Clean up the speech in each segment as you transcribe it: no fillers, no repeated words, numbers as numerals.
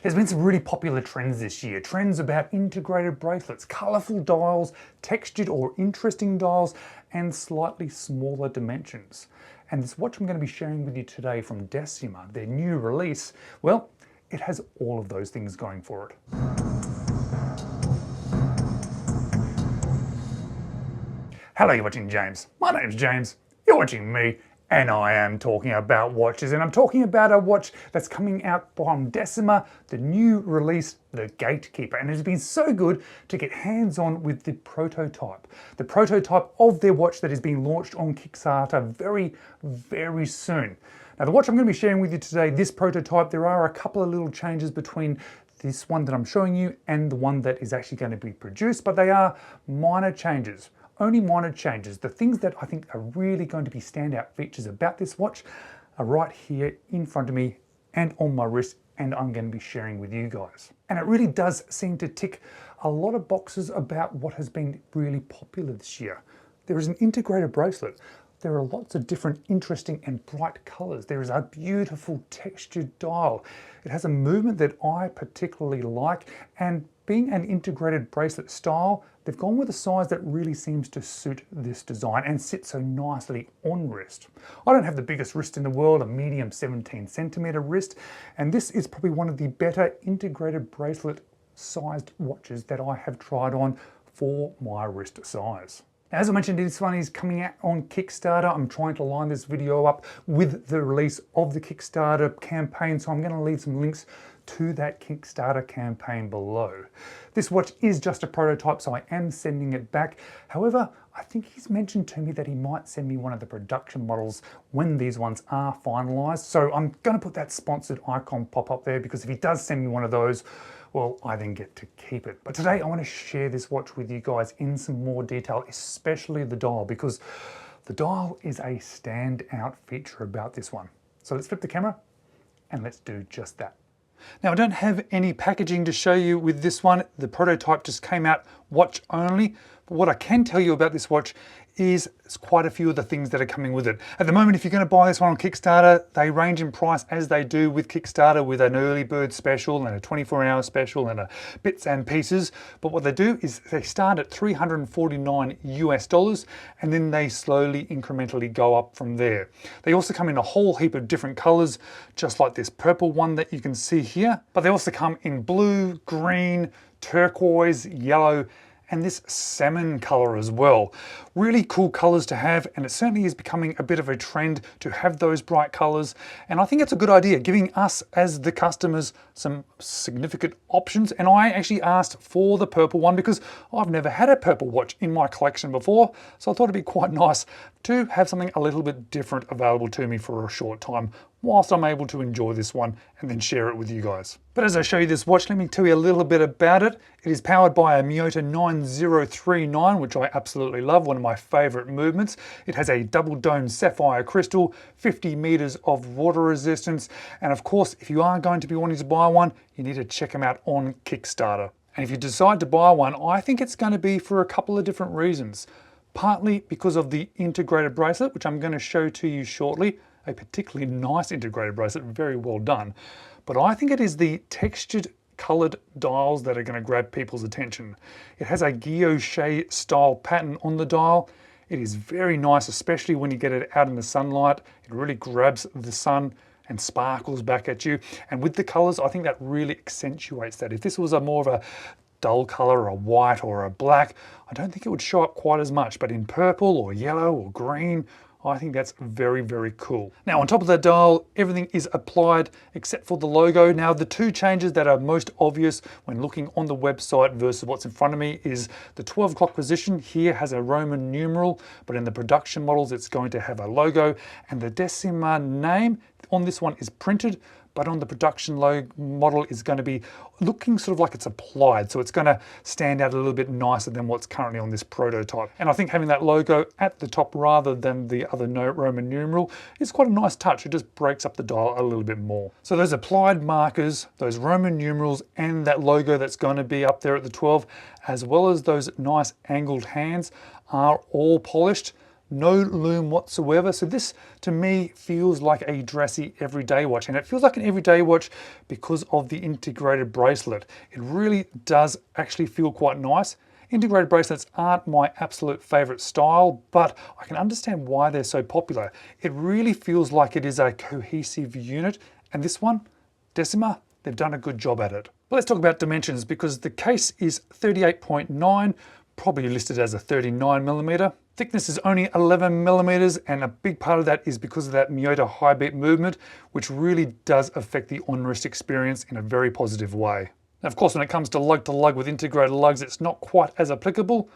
There's been some really popular trends this year. Trends about integrated bracelets, colourful dials, textured or interesting dials, and slightly smaller dimensions. And this watch I'm going to be sharing with you today from Decima, their new release, well, it has all of those things going for it. Hello, you're watching James. My name's James, you're watching me, and I am talking about watches, and I'm talking about a watch that's coming out from Decima, the new release, the GateKeeper, and it has been so good to get hands-on with the prototype of their watch that is being launched on Kickstarter very soon. Now, the watch I'm going to be sharing with you today, this prototype, there are a couple of little changes between this one that I'm showing you and the one that is actually going to be produced, but they are minor changes. Only minor changes. The things that I think are really going to be standout features about this watch are right here in front of me and on my wrist, and I'm going to be sharing with you guys. And it really does seem to tick a lot of boxes about what has been really popular this year. There is an integrated bracelet. There are lots of different interesting and bright colors. There is a beautiful textured dial. It has a movement that I particularly like, and being an integrated bracelet style, they've gone with a size that really seems to suit this design and sit so nicely on wrist. I don't have the biggest wrist in the world, a medium 17 centimeter wrist, and this is probably one of the better integrated bracelet sized watches that I have tried on for my wrist size. As I mentioned, this one is coming out on Kickstarter. I'm trying to line this video up with the release of the Kickstarter campaign, so I'm going to leave some links to that Kickstarter campaign below. This watch is just a prototype, so I am sending it back. However, I think he's mentioned to me that he might send me one of the production models when these ones are finalized. So I'm going to put that sponsored icon pop up there, because if he does send me one of those, well, I then get to keep it. But today I want to share this watch with you guys in some more detail, especially the dial, because the dial is a standout feature about this one. So let's flip the camera and let's do just that. Now, I don't have any packaging to show you with this one. The prototype just came out watch only. But what I can tell you about this watch is quite a few of the things that are coming with it. At the moment, if you're going to buy this one on Kickstarter, they range in price as they do with Kickstarter, with an early bird special and a 24-hour special and a bits and pieces. But what they do is they start at $349 US, and then they slowly incrementally go up from there. They also come in a whole heap of different colors, just like this purple one that you can see here. But they also come in blue, green, turquoise, yellow, and this salmon color as well. Really cool colors to have, and it certainly is becoming a bit of a trend to have those bright colors. And I think it's a good idea, giving us as the customers some significant options. And I actually asked for the purple one because I've never had a purple watch in my collection before. So I thought it'd be quite nice to have something a little bit different available to me for a short time, whilst I'm able to enjoy this one and then share it with you guys. But as I show you this watch, let me tell you a little bit about it. It is powered by a Miyota 9039, which I absolutely love, one of my favorite movements. It has a double dome sapphire crystal, 50 meters of water resistance. And of course, if you are going to be wanting to buy one, you need to check them out on Kickstarter. And if you decide to buy one, I think it's going to be for a couple of different reasons. Partly because of the integrated bracelet, which I'm going to show to you shortly. A particularly nice integrated bracelet, very well done. But I think it is the textured colored dials that are going to grab people's attention. It has a guilloche style pattern on the dial. It is very nice, especially when you get it out in the sunlight. It really grabs the sun and sparkles back at you. And with the colors, I think that really accentuates that. If this was a more of a dull color, a white or a black, I don't think it would show up quite as much. But in purple or yellow or green, I think that's very cool. Now, on top of that dial, everything is applied except for the logo. Now, the two changes that are most obvious when looking on the website versus what's in front of me is the 12 o'clock position here has a Roman numeral, but in the production models, it's going to have a logo, and the Decima name on this one is printed, but on the production model is going to be looking sort of like it's applied. So it's going to stand out a little bit nicer than what's currently on this prototype. And I think having that logo at the top rather than the other Roman numeral is quite a nice touch. It just breaks up the dial a little bit more. So those applied markers, those Roman numerals, and that logo that's going to be up there at the 12, as well as those nice angled hands, are all polished. no lume whatsoever. So this to me feels like a dressy everyday watch, and it feels like an everyday watch because of the integrated bracelet. It really does actually feel quite nice. Integrated bracelets aren't my absolute favorite style, but I can understand why they're so popular. It really feels like it is a cohesive unit, and this one, Decima, they've done a good job at it. But let's talk about dimensions, because the case is 38.9, probably listed as a 39mm. Thickness is only 11mm, and a big part of that is because of that Miyota high beat movement, which really does affect the on-wrist experience in a very positive way. Now, of course, when it comes to lug with integrated lugs, it's not quite as applicable,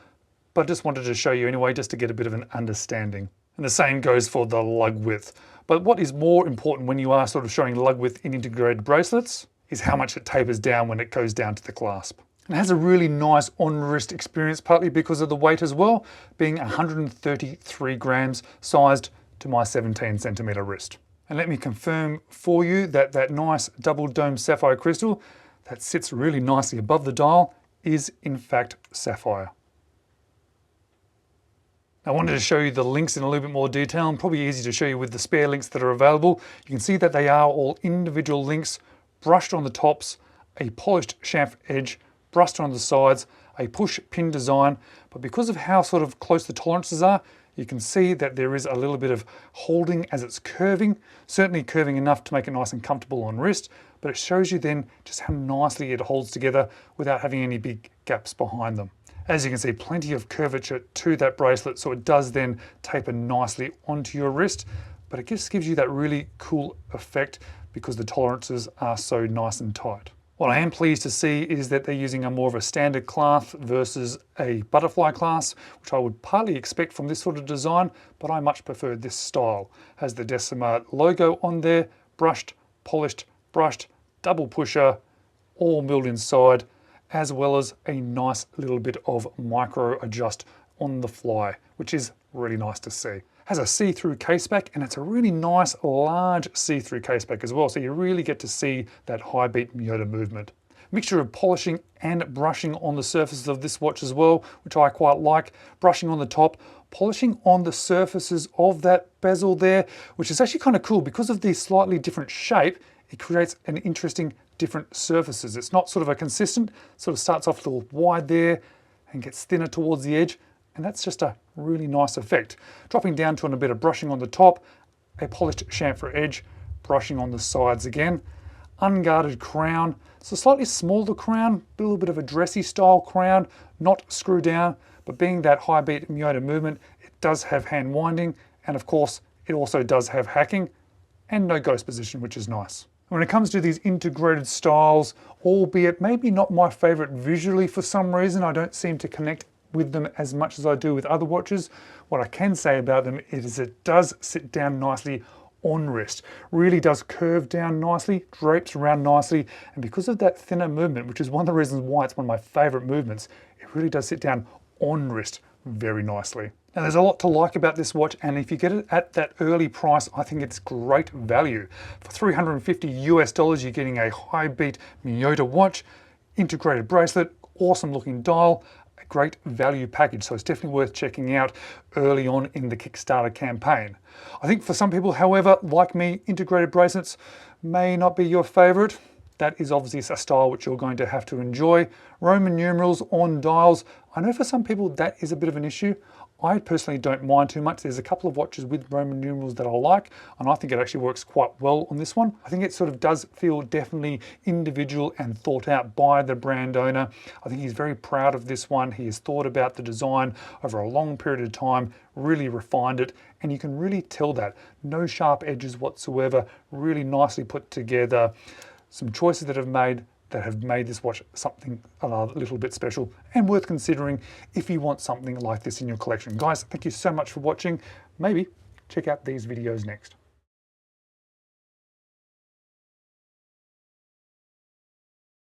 but I just wanted to show you anyway, just to get a bit of an understanding. And the same goes for the lug width. But what is more important when you are sort of showing lug width in integrated bracelets is how much it tapers down when it goes down to the clasp. And it has a really nice on-wrist experience, partly because of the weight as well, being 133 grams sized to my 17cm wrist. And let me confirm for you that that nice double dome sapphire crystal that sits really nicely above the dial is in fact sapphire. I wanted to show you the links in a little bit more detail, and probably easy to show you with the spare links that are available. You can see that they are all individual links, brushed on the tops, a polished chamfer edge, brushed on the sides, a push pin design, but because of how sort of close the tolerances are, you can see that there is a little bit of holding as it's curving, certainly curving enough to make it nice and comfortable on wrist, but it shows you then just how nicely it holds together without having any big gaps behind them. As you can see, plenty of curvature to that bracelet, so it does then taper nicely onto your wrist, but it just gives you that really cool effect because the tolerances are so nice and tight. What I am pleased to see is that they're using a more of a standard clasp versus a butterfly clasp, which I would partly expect from this sort of design, but I much prefer this style. Has the Decima logo on there, brushed, polished, brushed, double pusher, all milled inside, as well as a nice little bit of micro adjust on the fly, which is really nice to see. Has a see-through caseback, and it's a really nice large see-through caseback as well, so you really get to see that high beat Miyota movement. Mixture of polishing and brushing on the surfaces of this watch as well, which I quite like. Brushing on the top, polishing on the surfaces of that bezel there, which is actually kind of cool because of the slightly different shape. It creates an interesting different surfaces. It's not sort of a consistent, sort of starts off a little wide there and gets thinner towards the edge. And that's just a really nice effect. Dropping down to a bit of brushing on the top, a polished chamfer edge, brushing on the sides again. Unguarded crown. It's a slightly smaller crown, a little bit of a dressy style crown, not screw down, but being that high beat Miyota movement, it does have hand winding, and of course, it also does have hacking and no ghost position, which is nice. When it comes to these integrated styles, albeit maybe not my favorite visually for some reason, I don't seem to connect with them as much as I do with other watches. What I can say about them is it does sit down nicely on wrist, really does curve down nicely, drapes around nicely, and because of that thinner movement, which is one of the reasons why it's one of my favorite movements, it really does sit down on wrist very nicely. Now there's a lot to like about this watch, and if you get it at that early price, I think it's great value. For $350 US, you're getting a high beat Miyota watch, integrated bracelet, awesome looking dial, a great value package. So it's definitely worth checking out early on in the Kickstarter campaign. I think for some people, however, like me, integrated bracelets may not be your favorite. That is obviously a style which you're going to have to enjoy. Roman numerals on dials. I know for some people that is a bit of an issue. I personally don't mind too much. There's a couple of watches with Roman numerals that I like, and I think it actually works quite well on this one. I think it sort of does feel definitely individual and thought out by the brand owner. I think he's very proud of this one. He has thought about the design over a long period of time, really refined it, and you can really tell that. No sharp edges whatsoever, really nicely put together. Some choices that have made this watch something a little bit special and worth considering if you want something like this in your collection. Guys, thank you so much for watching. Maybe check out these videos next.